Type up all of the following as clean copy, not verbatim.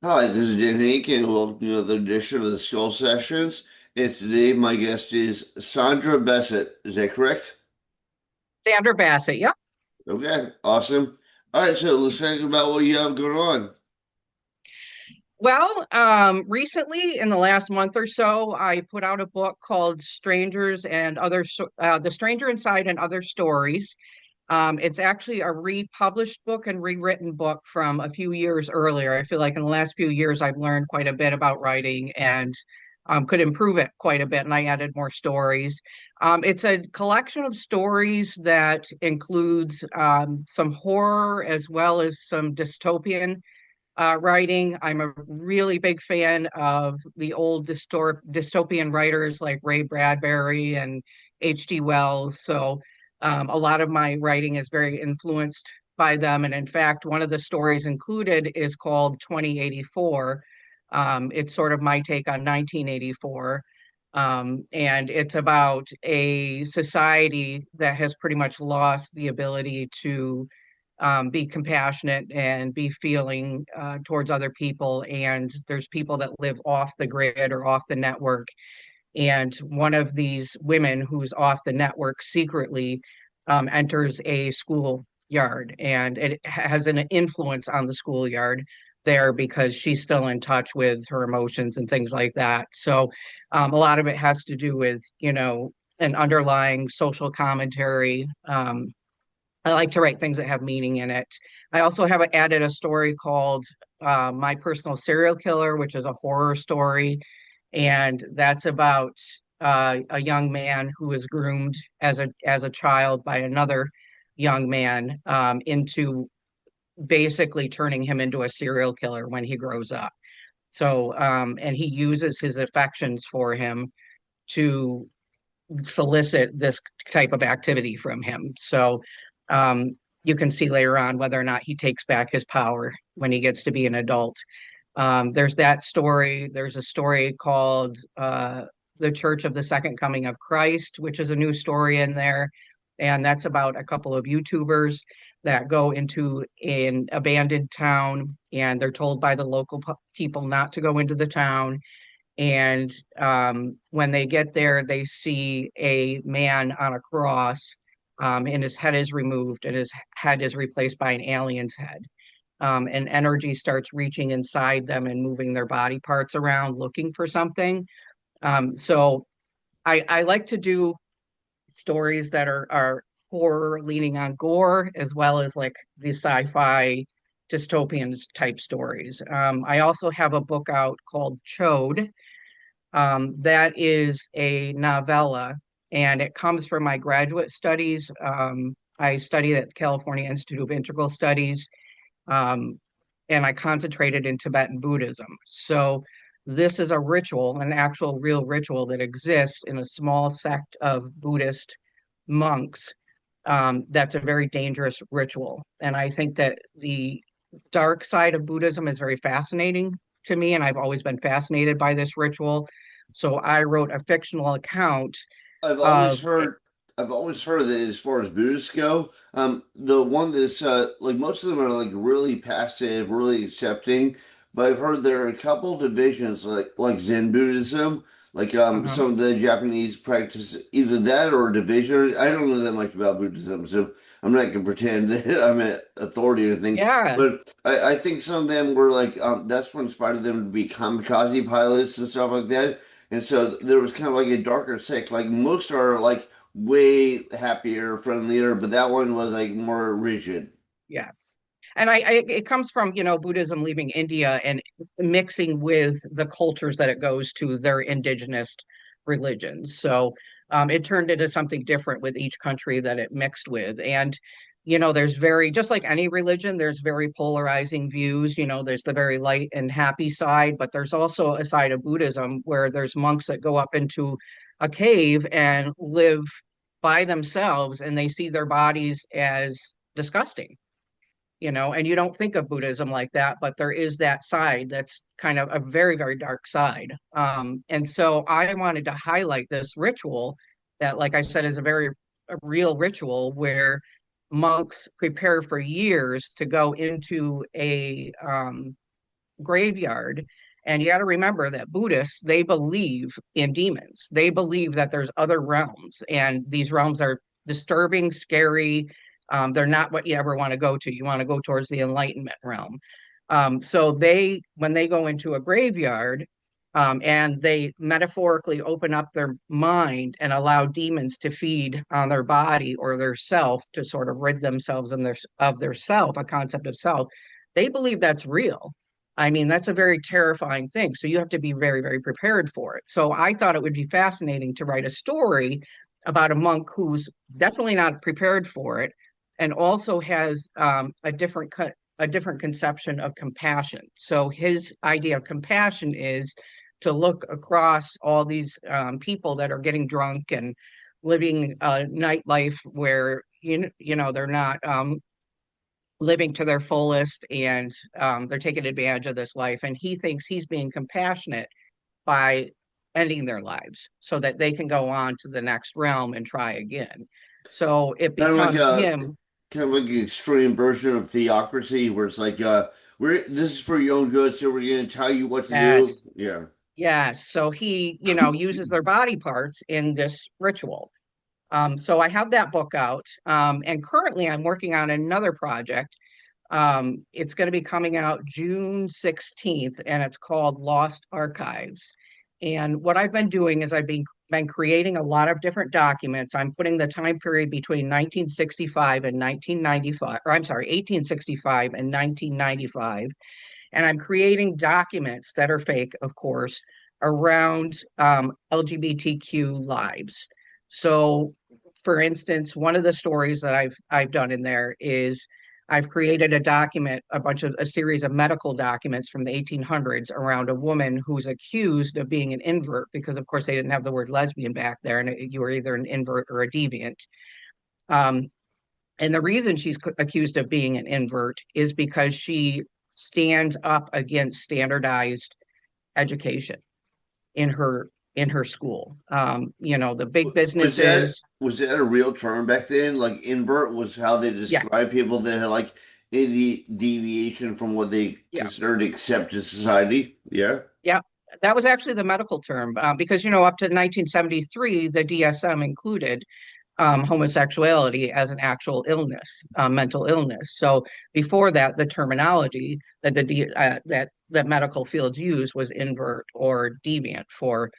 Hi, this is Henk, and welcome to another edition of the Skull Sessions. And today my guest is Sandra Basett. Is that correct? Sandra Basett. Yep. Okay, awesome. All right, so let's talk about what you have going on. Well, recently in the last month or so, I put out a book called The Stranger Inside and Other Stories. It's actually a republished book and rewritten book from a few years earlier. I feel like in the last few years, I've learned quite a bit about writing and could improve it quite a bit, and I added more stories. It's a collection of stories that includes some horror as well as some dystopian writing. I'm a really big fan of the old dystopian writers like Ray Bradbury and H.G. Wells. So a lot of my writing is very influenced by them. And in fact, one of the stories included is called 2084. It's sort of my take on 1984. And it's about a society that has pretty much lost the ability to be compassionate and be feeling towards other people. And there's people that live off the grid or off the network. And one of these women who's off the network secretly enters a schoolyard, and it has an influence on the schoolyard there because she's still in touch with her emotions and things like that. So a lot of it has to do with, an underlying social commentary. I like to write things that have meaning in it. I also have added a story called My Personal Serial Killer, which is a horror story. And that's about a young man who was groomed as a child by another young man into basically turning him into a serial killer when he grows up. So, and he uses his affections for him to solicit this type of activity from him. So you can see later on whether or not he takes back his power when he gets to be an adult. There's that story. There's a story called The Church of the Second Coming of Christ, which is a new story in there. And that's about a couple of YouTubers that go into an abandoned town and they're told by the local people not to go into the town, and when they get there, they see a man on a cross, and his head is removed, and his head is replaced by an alien's head. And energy starts reaching inside them and moving their body parts around, looking for something. So I like to do stories that are horror, leaning on gore, as well as like the sci-fi dystopian type stories. I also have a book out called Chode, that is a novella, and it comes from my graduate studies. I studied at the California Institute of Integral Studies, um, and I concentrated in Tibetan Buddhism. So this is a ritual, an actual real ritual that exists in a small sect of Buddhist monks. That's a very dangerous ritual. And I think that the dark side of Buddhism is very fascinating to me, and I've always been fascinated by this ritual. So I wrote a fictional account I've always of, heard, I've always heard that as far as Buddhists go, the one that's like most of them are like really passive, really accepting, but I've heard there are a couple divisions like Zen Buddhism, like uh-huh. some of the Japanese practice either that or division. I don't know that much about Buddhism, so I'm not gonna pretend that I'm an authority or anything. Yeah, But I think some of them were like that's what inspired them to be kamikaze pilots and stuff like that. And so there was kind of like a darker sect. Like most are like way happier, friendlier, but that one was like more rigid. yes. And it comes from, Buddhism leaving India and mixing with the cultures that it goes to, their indigenous religions. So it turned into something different with each country that it mixed with. And, there's just like any religion, there's very polarizing views. There's the very light and happy side, but there's also a side of Buddhism where there's monks that go up into a cave and live by themselves and they see their bodies as disgusting, and you don't think of Buddhism like that, but there is that side that's kind of a very, very dark side. And so I wanted to highlight this ritual that, like I said, is a real ritual where monks prepare for years to go into graveyard. And you got to remember that Buddhists, they believe in demons. They believe that there's other realms, and these realms are disturbing, scary. They're not what you ever want to go to. You want to go towards the enlightenment realm. So when they go into a graveyard, and they metaphorically open up their mind and allow demons to feed on their body or their self to sort of rid themselves of their self, a concept of self, they believe that's real. I mean, that's a very terrifying thing. So you have to be very, very prepared for it. So I thought it would be fascinating to write a story about a monk who's definitely not prepared for it and also has a different conception of compassion. So his idea of compassion is to look across all these people that are getting drunk and living a nightlife where they're not living to their fullest, and they're taking advantage of this life. And he thinks he's being compassionate by ending their lives so that they can go on to the next realm and try again. So it Kind of like becomes a him. kind of like an extreme version of theocracy, where it's like, we're this is for your own good, so we're going to tell you what to do. Yes. Yeah. Yes. So he, uses their body parts in this ritual. So I have that book out. And currently I'm working on another project. It's going to be coming out June 16th, and it's called Lost Archives. And what I've been doing is been creating a lot of different documents. I'm putting the time period between 1965 and 1995, or I'm sorry, 1865 and 1995. And I'm creating documents that are fake, of course, around LGBTQ lives. So, for instance, one of the stories that I've done in there is I've created a series of medical documents from the 1800s around a woman who's accused of being an invert because, of course, they didn't have the word lesbian back there, and you were either an invert or a deviant. Um, and the reason she's accused of being an invert is because she stands up against standardized education in her school. The big Was that businesses. was that a real term back then? Like invert was how they Yes. describe people that had like any deviation from what they Yeah. considered accepted society. Yeah. Yeah. That was actually the medical term because, up to 1973, the DSM included homosexuality as an actual illness, mental illness. So before that, the terminology that medical fields used was invert or deviant for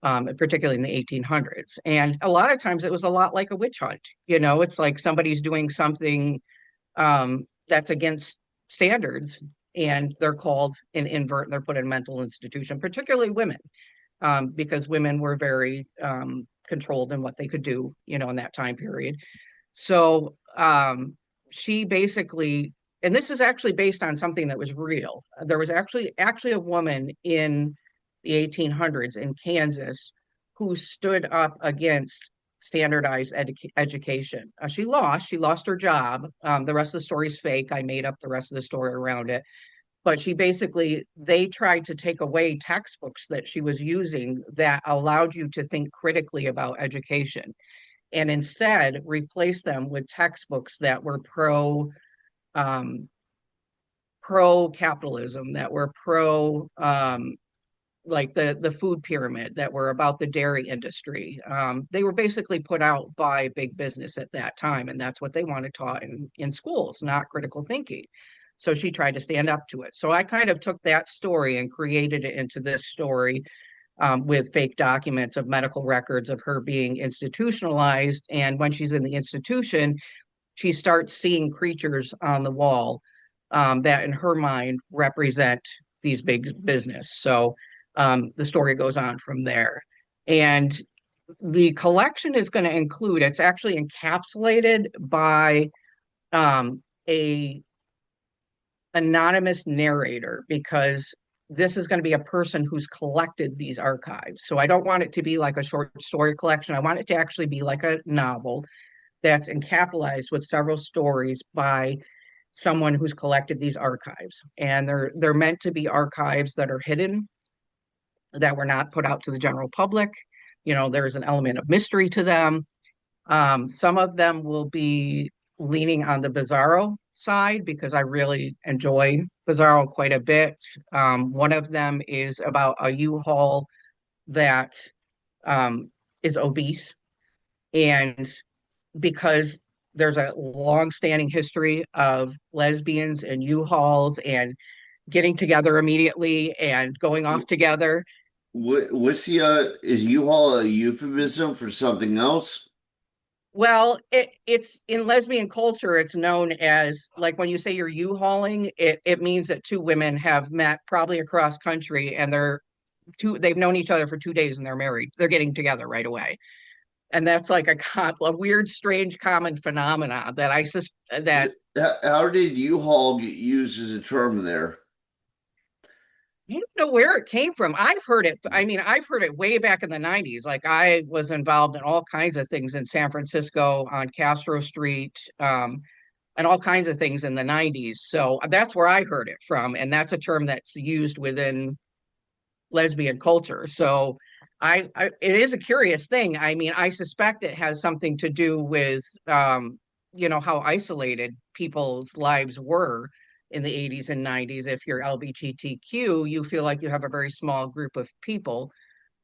particularly in the 1800s. And a lot of times it was a lot like a witch hunt. It's like somebody's doing something that's against standards, and they're called an invert and they're put in a mental institution, particularly women, because women were very controlled in what they could do, in that time period. So she basically, and this is actually based on something that was real. There was actually a woman in the 1800s in Kansas who stood up against standardized education. She lost her job. The rest of the story is fake. I made up the rest of the story around it. But they tried to take away textbooks that she was using that allowed you to think critically about education, and instead replace them with textbooks that were um, pro capitalism, that were pro like the food pyramid, that were about the dairy industry. They were basically put out by big business at that time, and that's what they wanted taught in schools, not critical thinking. So she tried to stand up to it. So I kind of took that story and created it into this story with fake documents of medical records of her being institutionalized. And when she's in the institution, she starts seeing creatures on the wall that, in her mind, represent these big business. So the story goes on from there. And the collection is going to include, it's actually encapsulated by a anonymous narrator, because this is going to be a person who's collected these archives. So I don't want it to be like a short story collection. I want it to actually be like a novel that's encapsulated with several stories by someone who's collected these archives. And they're meant to be archives that are hidden, that were not put out to the general public. There's an element of mystery to them. Some of them will be leaning on the bizarro, side because I really enjoy Bizarro quite a bit. One of them is about a U-Haul that um, is obese, and because there's a long-standing history of lesbians and U-Hauls and getting together immediately and going off together. What's the is U-Haul a euphemism for something else? Well, it's in lesbian culture, it's known as like when you say you're U-hauling, it means that two women have met probably across country and they've known each other for 2 days and they're married. They're getting together right away. And that's like a weird, strange, common phenomena that that How did U-Haul get used as a term there? I don't know where it came from. I've heard it. I mean, I've heard it way back in the 90s. Like I was involved in all kinds of things in San Francisco on Castro Street, and all kinds of things in the 90s. So that's where I heard it from. And that's a term that's used within lesbian culture. So it is a curious thing. I mean, I suspect it has something to do with how isolated people's lives were in the 80s and 90s. If you're LGBTQ, you feel like you have a very small group of people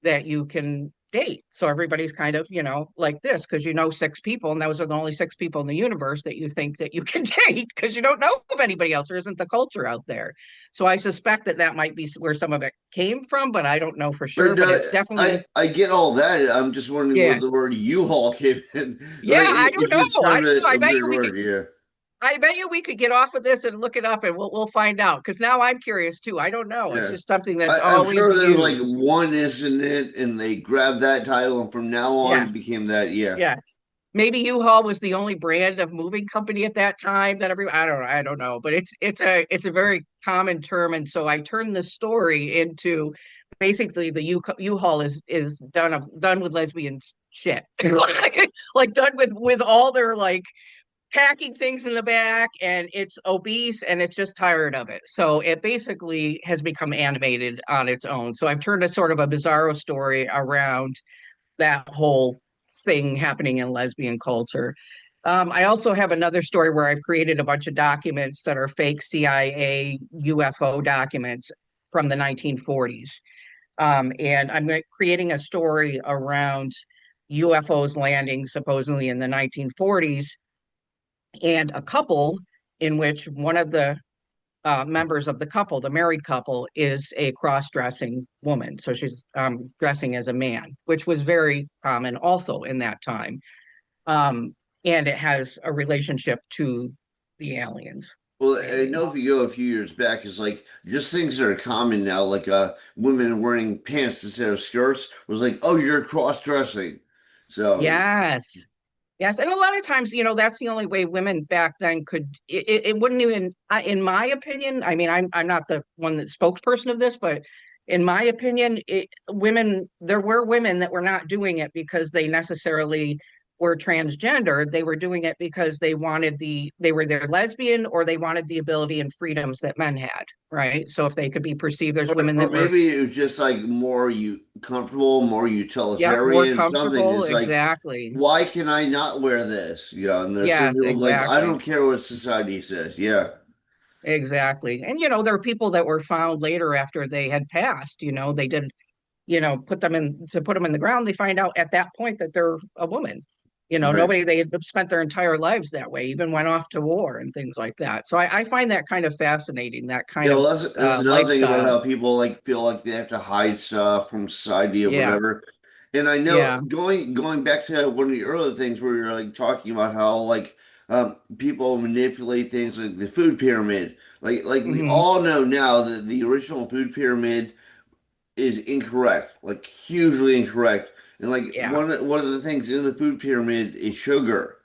that you can date. So everybody's kind of, like this because you know six people, and those are the only six people in the universe that you think that you can date because you don't know of anybody else. There isn't the culture out there. So I suspect that that might be where some of it came from, but I don't know for sure. But But it's I definitely, I get all that. I'm just wondering where yeah, the word U-Haul came in. yeah. Like I don't if it's know. kind I of don't know. a weird word, yeah. I bet you we could get off of this and look it up, and we'll find out. Because now I'm curious too. I don't know. It's Yeah. just something that's I'm always sure there was like used. one incident and they grabbed that title and from now on it Yes. became that, yeah. Yes. Maybe U-Haul was the only brand of moving company at that time that I don't know, but it's a very common term, and so I turned the story into basically the U-Haul is done with lesbian shit. Like done with all their like packing things in the back, and it's obese and it's just tired of it. So it basically has become animated on its own. So I've turned a sort of a bizarro story around that whole thing happening in lesbian culture. I also have another story where I've created a bunch of documents that are fake CIA UFO documents from the 1940s. And I'm creating a story around UFOs landing supposedly in the 1940s and a couple in which one of the members of the couple, the married couple, is a cross-dressing woman. So she's dressing as a man, which was very common also in that time. Um, and it has a relationship to the aliens Well, I landing. know if you go a few years back, it's like just things that are common now, like women wearing pants instead of skirts was like, oh, you're cross-dressing. So, Yes. Yes, and a lot of times, that's the only way women back then could. It wouldn't even, in my opinion. I mean, I'm not the one that spokesperson of this, but in my opinion, there were women that were not doing it because they necessarily were transgender. They were doing it because they were their lesbian or they wanted the ability and freedoms that men had, right? So if they could be perceived, there's women or that were, maybe it was just like more you comfortable, more yep, more utilitarian, something. comfortable. It's like, Exactly. why can I not wear this? And there's some Yes, people like, I exactly. don't care what society says. Yeah. Exactly. And there are people that were found later after they had passed, they did, put them in the ground, they find out at that point that they're a woman. Right. Nobody, they had spent their entire lives that way, even went off to war and things like that. So I find that kind of fascinating, that kind Yeah, well, of that's another thing about lifestyle. how people like feel like they have to hide stuff from society or Yeah. whatever. And I know Yeah. going back to one of the earlier things where you're like talking about how like people manipulate things like the food pyramid. Like we Hmm. all know now that the original food pyramid is incorrect, like hugely incorrect. And like Yeah. one of the things in the food pyramid is sugar.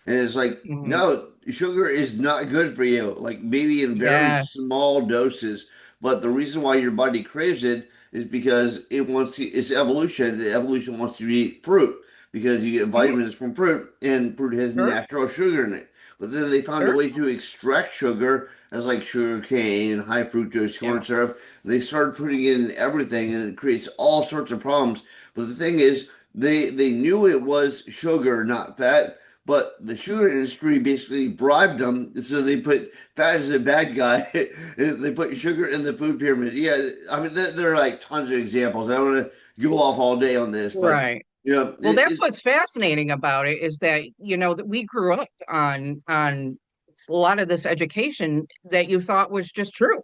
And it's like, Hmm. no, sugar is not good for you. Like maybe in very Yes. small doses, but the reason why your body craves it is because it's evolution. The evolution wants you to eat fruit because you get Hmm. vitamins from fruit, and fruit has Sure. natural sugar in it. But then they found a Sure. way to extract sugar as like sugar cane and high fructose Yeah. corn syrup. They started putting it in everything, and it creates all sorts of problems. But the thing is, they knew it was sugar, not fat, but the sugar industry basically bribed them, so they put fat as a bad guy, and they put sugar in the food pyramid. Yeah, I mean there are like tons of examples. I don't want to go off all day on this, but Right. you know, Well, that's what's fascinating about it is that, that we grew up on a lot of this education that you thought was just true.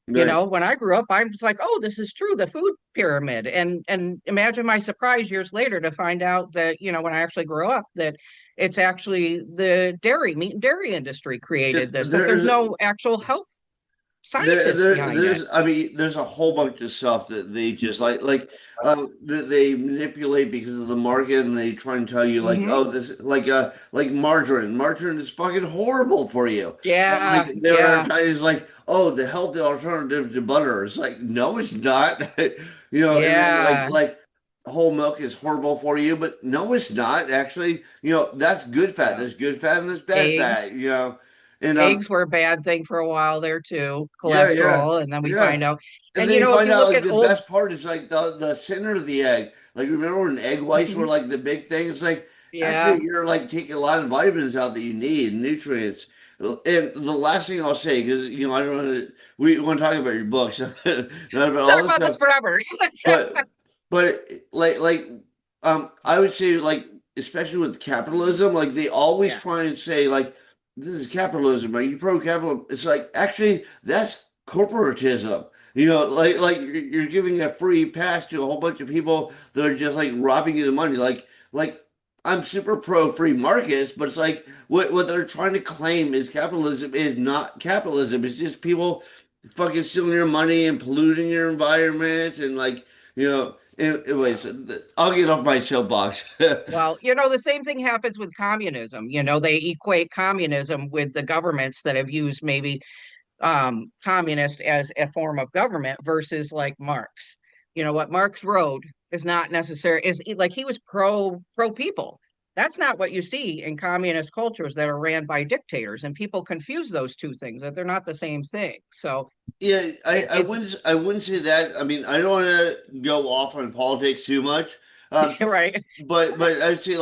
right. When I grew up, I was like, "Oh, this is true, the food pyramid." And imagine my surprise years later to find out that, when I actually grew up, that it's actually the meat and dairy industry created this, that there's There's no actual health scientists behind it. I mean, there's a whole bunch of stuff that they just that they manipulate because of the market, and they try and tell you like, Hmm. oh, this like margarine. Margarine is fucking horrible for you. Like Yeah, there are yeah, times like, oh, the healthy alternative to butter. It's like, no, it's not. And then yeah, whole milk is horrible for you, but no, it's not. Actually, that's good fat. yeah. There's good fat and there's bad Eggs. fat. And Eggs were a bad thing for a while there too, yeah, yeah, cholesterol, and then we yeah. find out. And And then you if find you out look like at the old, best part is like the center of the egg. Like remember when egg whites were Mhm. like the big thing? It's like Yeah, actually you're like taking a lot of vitamins out that you need, nutrients. And the last thing I'll say, because I don't want to, we want to talk about your books, not about talk all this about this stuff. forever. But I would say like especially with capitalism, like they always Yeah, try and say like this is capitalism, are you pro capital? It's like actually that's corporatism. You're giving a free pass to a whole bunch of people that are just like robbing you the money. Like I'm super pro free markets, but it's like what they're trying to claim is capitalism is not capitalism. It's just people fucking stealing your money and polluting your environment and anyways, I'll get off my soapbox. well, the same thing happens with communism. They equate communism with the governments that have used maybe communist as a form of government versus like Marx. What Marx wrote is not necessary. Is like he was pro people. That's not what you see in communist cultures that are ran by dictators, and people confuse those two things that they're not the same thing. So Yeah, it's I wouldn't say that. I mean, I don't want to go off on politics too much. Um, right. but I'd say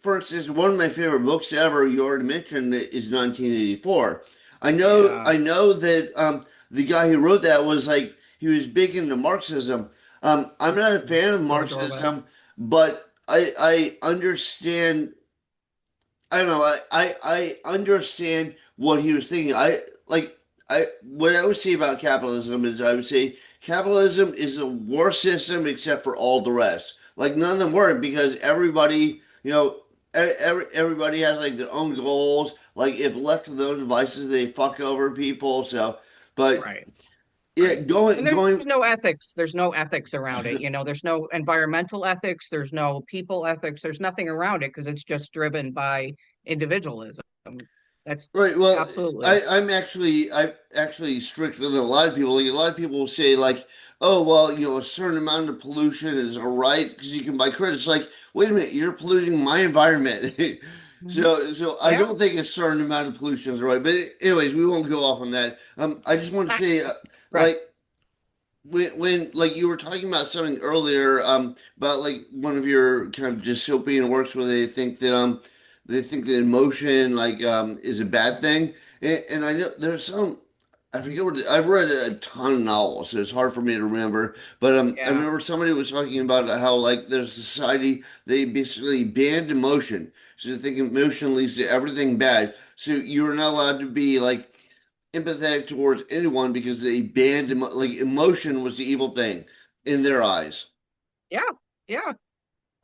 for instance, one of my favorite books ever you already mentioned is 1984. Yeah, I know that the guy who wrote that was like he was big into Marxism. I'm not a fan of George Orwell. Marxism, but I understand. I don't know. I understand what he was thinking. I what I would say about capitalism is I would say capitalism is a war system except for all the rest. Like none of them work because everybody, everybody has like their own goals. Like if left to their own devices, they fuck over people. So, but Right. yeah, Right. And going there's going no ethics. There's no ethics around it. There's no environmental ethics. There's no people ethics. There's nothing around it because it's just driven by individualism. That's Right. Well, absolutely. I'm actually stricter than a lot of people. Like, a lot of people will say like, oh well, a certain amount of pollution is all right because you can buy credits. Like, wait a minute, you're polluting my environment. Mhm. So I Yeah. don't think a certain amount of pollution is right. But anyways, we won't go off on that. I just want to I- say, right. like when like you were talking about something earlier about like one of your kind of dystopian works where they think that emotion is a bad thing and I know there's some I forget what I've read a ton of novels so it's hard for me to remember but I Yeah. remember somebody was talking about how like their society they basically banned emotion so they think emotion leads to everything bad so you're not allowed to be like empathetic towards anyone because they banned like emotion was the evil thing in their eyes. Yeah. Yeah.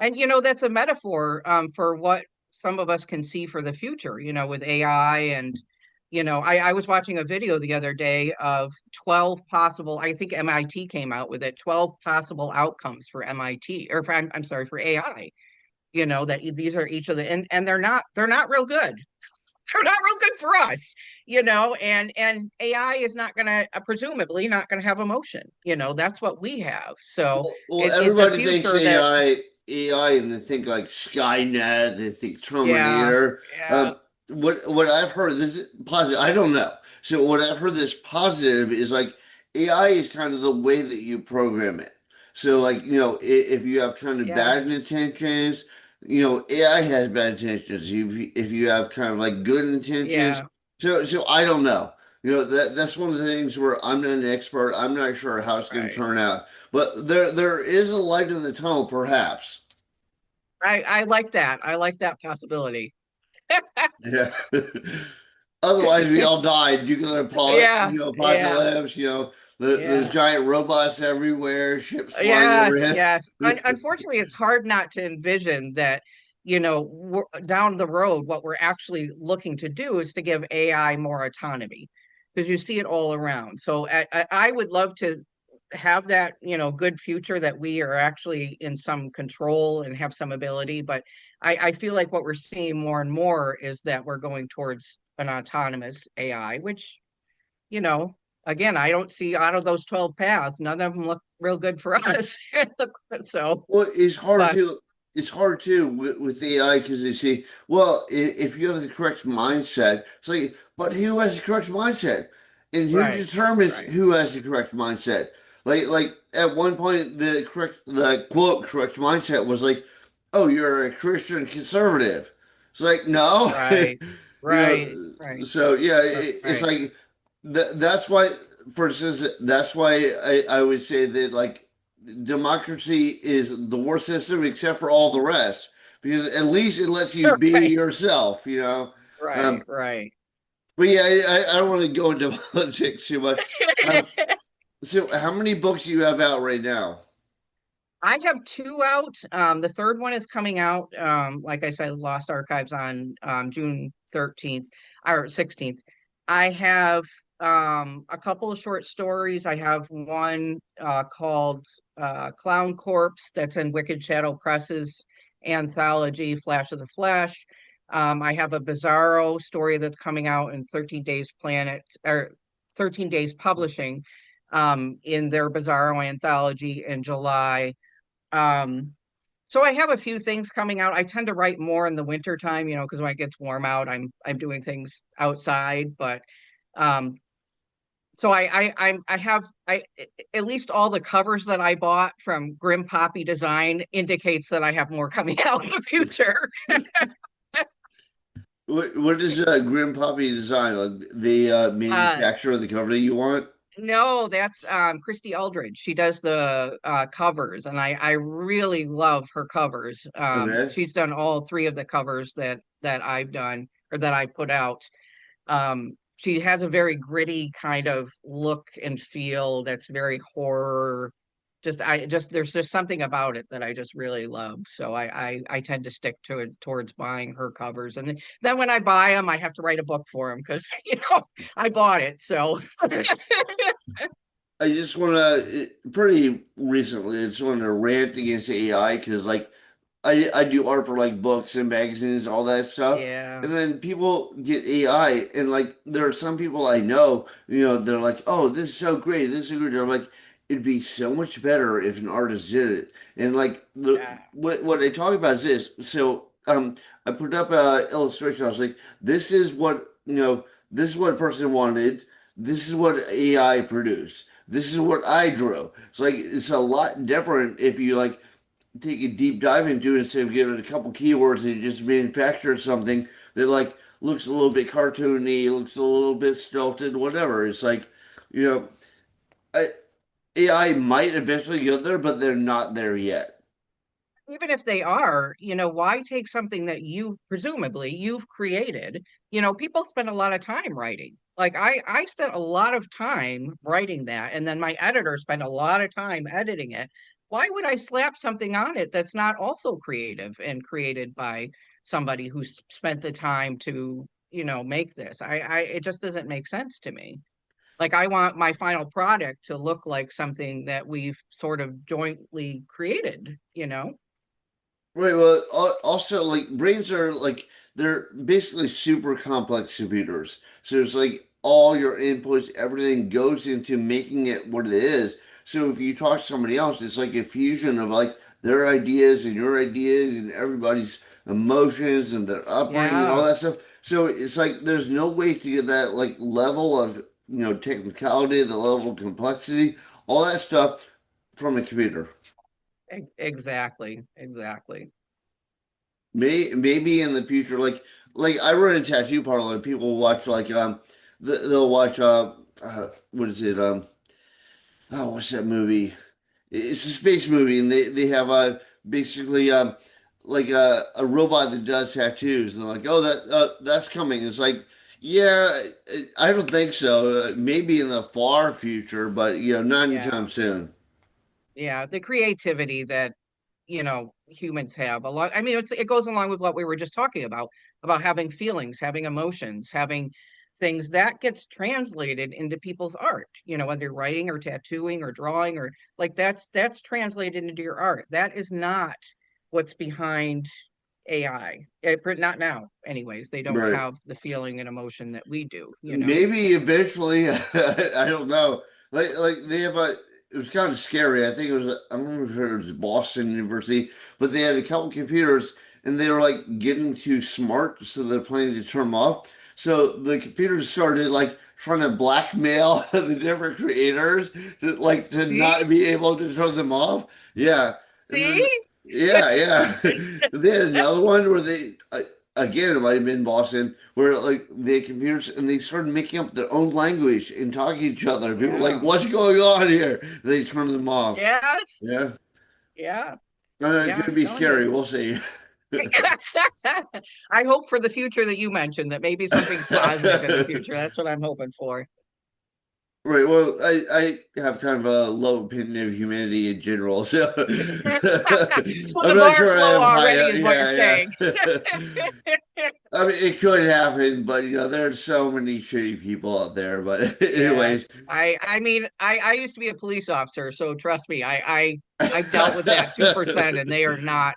And that's a metaphor for what some of us can see for the future, with AI. And I was watching a video the other day of 12 possible, I think MIT came out with it, 12 possible outcomes for MIT, or I'm sorry, for AI, that these are each of the, and they're not real good. They're not real good for us, and AI is not going to, presumably not going to have emotion. That's what we have. So Well, it's a everybody thinks future that, AI, and they think like Skynet, they think yeah, Terminator. yeah, Um, what I've heard this is positive. I don't know. So what I've heard this positive is like AI is kind of the way that you program it. So like if you have kind of yeah. bad intentions, AI has bad intentions. If you have kind of like good intentions, Yeah, so I don't know. That's one of the things where I'm not an expert. I'm not sure how it's going to right. turn out, but there is a light in the tunnel, perhaps. I like that. I like that possibility. Yeah. Otherwise, we all died. Nuclear Yeah, yeah, apocalypse. There's yeah. giant robots everywhere, ships flying Yes, overhead. yes. Unfortunately, it's hard not to envision that, down the road, what we're actually looking to do is to give AI more autonomy because you see it all around. So I would love to have that, good future that we are actually in some control and have some ability. But I feel like what we're seeing more and more is that we're going towards an autonomous AI, which you know, again, I don't see out of those 12 paths, none of them look real good for us. So, Well, but it's hard too with AI because they say, well, if you have the correct mindset, it's like, but who has the correct mindset, and who right, determines right. who has the correct mindset? Like at one point, the quote correct mindset was like, oh, you're a Christian conservative. It's like no, Right, right, right, so yeah, it's right. like that's why, for instance, that's why I would say that like democracy is the worst system except for all the rest because at least it lets you be Right, yourself. right, Um, right. but yeah, I don't want to go into politics too much. Um, so, how many books do you have out right now? I have two out. The third one is coming out. Like I said, Lost Archives on June 13th or 16th. I have a couple of short stories. I have one called Clown Corpse that's in Wicked Shadow Presses anthology, Flash of the Flash. I have a Bizarro story that's coming out in 13 Days Planet or 13 Days Publishing in their Bizarro anthology in July. um, so I have a few things coming out. I tend to write more in the winter time, because when it gets warm out, I'm doing things outside. But um, so I have I at least all the covers that I bought from Grim Poppy Design indicates that I have more coming out in the future. What does Grim Poppy design? Like the Uh, manufacturer of the cover that you want? no, that's Christy Eldridge. She does the covers, and I really love her covers. Okay. She's done all three of the covers that I've done or that I put out. She has a very gritty kind of look and feel that's very horror. Just there's just something about it that I just really love. So I tend to stick to it towards buying her covers, and then when I buy them, I have to write a book for them because I bought it. So I just want to pretty recently. I just want to rant against AI because like I do art for like books and magazines, all that stuff. yeah, And then people get AI, and like there are some people I know, they're like, "Oh, this is so great, this is so good." They're like, "It'd be so much better if an artist did it." And like yeah, what I talk about is this. So I put up a illustration. I was like, "This is what this is what a person wanted. This is what AI produced. This is what I drew." It's like it's a lot different if you like take a deep dive into it instead of giving it a couple keywords and just manufacture something that like looks a little bit cartoony, looks a little bit stilted, whatever. It's like, you know, I, AI might eventually get there, but they're not there yet. even if they are, why take something that you've created? People spend a lot of time writing. Like I spent a lot of time writing that, and then my editor spent a lot of time editing it. Why would I slap something on it that's not also creative and created by somebody who's spent the time to, make this? It just doesn't make sense to me. Like I want my final product to look like something that we've sort of jointly created. Right. Well, also like brains are like they're basically super complex computers. So it's like all your inputs, everything goes into making it what it is. So if you talk to somebody else, it's like a fusion of like their ideas and your ideas and everybody's emotions and their upbringing and all Yeah, that stuff. So it's like there's no way to get that like level of technicality, the level of complexity, all that stuff from a computer. exactly, exactly. maybe in the future, like I run a tattoo parlor. People watch they'll watch what is it oh, what's that movie? It's a space movie, and they have basically like a robot that does tattoos, and they're like, oh, that's coming. It's like, yeah, I don't think so. Maybe in the far future, but not Yeah. anytime soon. Yeah, the creativity that humans have a lot. I mean, it goes along with what we were just talking about having feelings, having emotions, having things that gets translated into people's art, whether writing or tattooing or drawing, or like that's translated into your art. That is not what's behind AI. Not now, anyways. They don't Right. have the feeling and emotion that we do. Maybe eventually, I don't know. Like they have a. It was kind of scary. I think it was. I don't remember if it was Boston University, but they had a couple computers, and they were like getting too smart, so they're planning to turn them off. So the computers started like trying to blackmail the different creators to See? not be able to turn them off. Yeah, and See? then yeah. They had another one where again, it might have been Boston, where like they had computers and they started making up their own language and talking to each other. People were like, Yeah. "What's going on here?" They turned them off. Yes. Yeah, Yeah. I know it Yeah, could I'm be telling you. scary. We'll see. I hope for the future that you mentioned that maybe something's positive in the future. That's what I'm hoping for. Right. Well, I have kind of a low opinion of humanity in general, so So I'm the not bar's sure I low have high. already, is what you're Yeah, saying. yeah. I mean, it could happen, but there's so many shitty people out there. But Yeah. anyways. I mean, I used to be a police officer, so trust me, I've dealt with that 2%, and they are Yeah.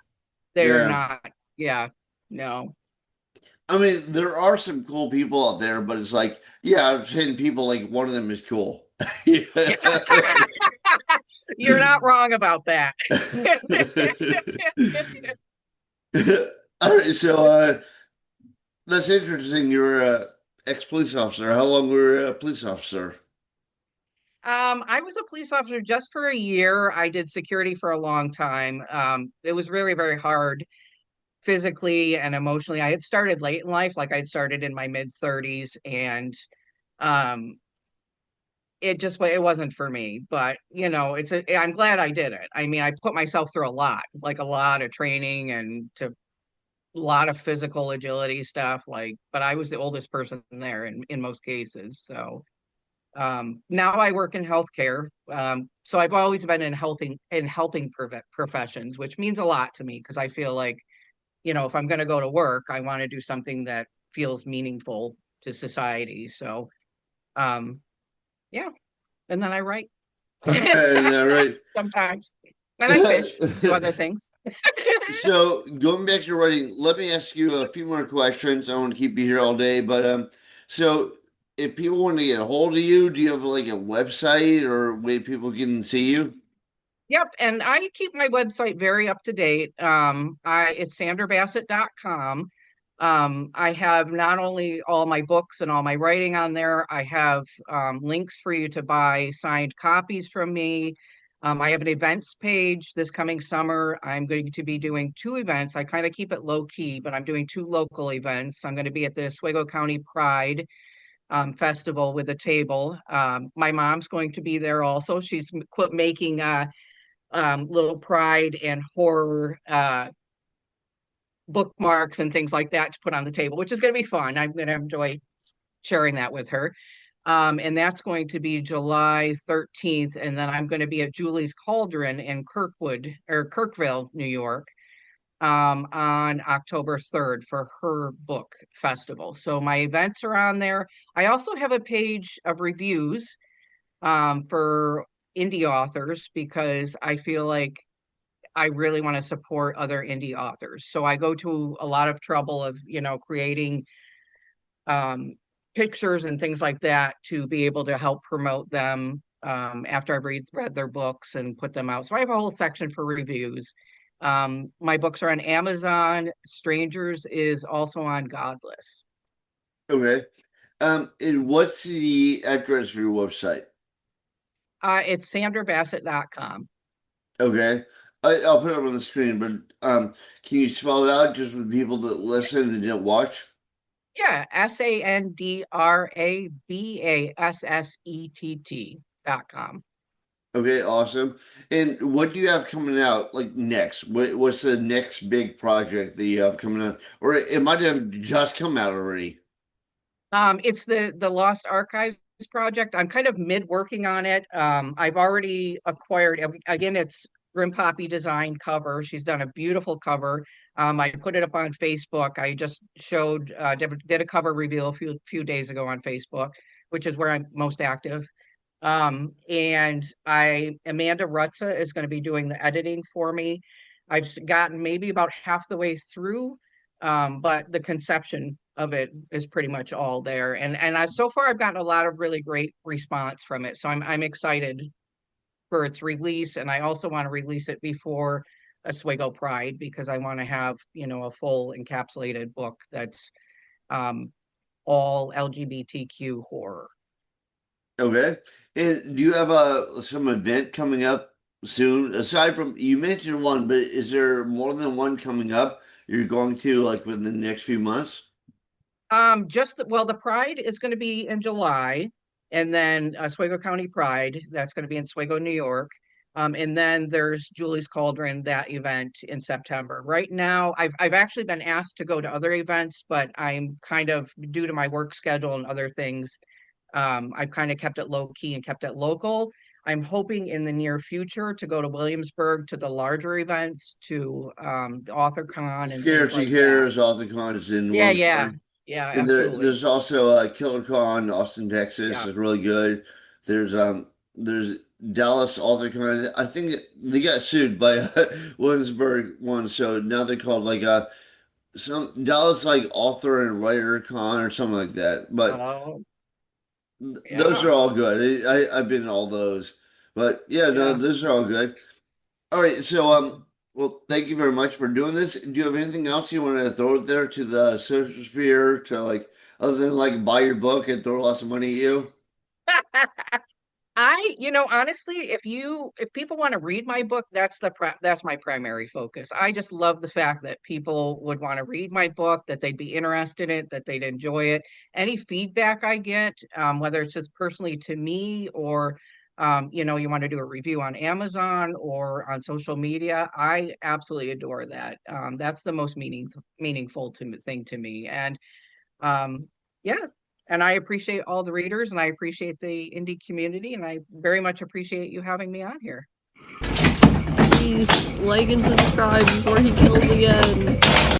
not, yeah, no. I mean, there are some cool people out there, but it's like, yeah, I've seen people like one of them is cool. You're not wrong about that. All right, so that's interesting. You're a ex-police officer. How long were you a police officer? I was a police officer just for a year. I did security for a long time. It was very, very hard physically and emotionally. I had started late in life, like I'd started in my mid 30s, and um, it wasn't for me. But I'm glad I did it. I mean, I put myself through a lot, like a lot of training and to a lot of physical agility stuff. But I was the oldest person there in most cases, so. Now I work in healthcare. So I've always been in helping professions, which means a lot to me because I feel like, if I'm going to go to work, I want to do something that feels meaningful to society. So, um, yeah. And then I write Right. sometimes, and I fish, do other things. So going back to writing, let me ask you a few more questions. I want to keep you here all day, but so if people want to get a hold of you, do you have like a website or a way people can see you? Yep, and I keep my website very up to date. It's sandrabassett.com. I have not only all my books and all my writing on there, I have links for you to buy signed copies from me. I have an events page this coming summer. I'm going to be doing two events. I kind of keep it low key, but I'm doing two local events. I'm going to be at the Oswego County Pride Festival with a table. My mom's going to be there also. She's quit making little pride and horror bookmarks and things like that to put on the table, which is going to be fun. I'm going to enjoy sharing that with her. And that's going to be July 13th. And then I'm going to be at Julie's Cauldron in Kirkville, New York, on October 3rd for her book festival. So my events are on there. I also have a page of reviews for indie authors because I feel like I really want to support other indie authors. So I go to a lot of trouble of, creating um, pictures and things like that to be able to help promote them after I've read their books and put them out. So I have a whole section for reviews. My books are on Amazon. Strangers is also on Godless. Okay. And what's the address for your website? It's sandrabassett.com. Okay. I'll put it up on the screen, but can you spell it out just for people that listen and didn't watch? Yeah, Sandra.com. Okay, awesome. And what do you have coming out like next? What's the next big project that you have coming out? Or it might have just come out already. It's the Lost Archives project. I'm kind of mid working on it. I've already acquired again. It's Grim Poppy design cover. She's done a beautiful cover. I put it up on Facebook. I just showed did a cover reveal a few days ago on Facebook, which is where I'm most active. And I Amanda Rutza is going to be doing the editing for me. Gotten maybe about half the way through, but the conception of it is pretty much all there. So far I've gotten a lot of really great response from it. So I'm excited for its release, and I also want to release it before Oswego Pride because I want to have a full encapsulated book that's um, all LGBTQ horror. Okay. And do you have some event coming up soon? Aside from you mentioned one, but is there more than one coming up you're going to like within the next few months? The Pride is going to be in July, and then Oswego County Pride, that's going to be in Oswego, New York. And then there's Julie's Cauldron, that event in September. Right now, I've actually been asked to go to other events, but I'm kind of due to my work schedule and other things. I've kind of kept it low key and kept it local. I'm hoping in the near future to go to Williamsburg to the larger events, to the Author Con and things Scared She like that. Cares, all the cons in Yeah, yeah, Williamsburg. yeah, And absolutely. there's also Killer Con, Austin, Texas Yeah. is really good. There's Dallas Author Con. I think they got sued by Williamsburg one, so now they're called like some Dallas like Author and Writer Con or something like that. But Oh, those yeah, are all good. I've been in all those. But yeah, no, yeah. those are all good. All right, so well, thank you very much for doing this. Do you have anything else you want to throw out there to the social sphere to like, other than like buy your book and throw lots of money at you? Honestly, if people want to read my book, that's my primary focus. I just love the fact that people would want to read my book, that they'd be interested in it, that they'd enjoy it. Any feedback I get, whether it's just personally to me or you want to do a review on Amazon or on social media, I absolutely adore that. That's the most meaningful thing to me. And um, yeah, and I appreciate all the readers and I appreciate the indie community and I very much appreciate you having me on here. Please like and subscribe before he kills again.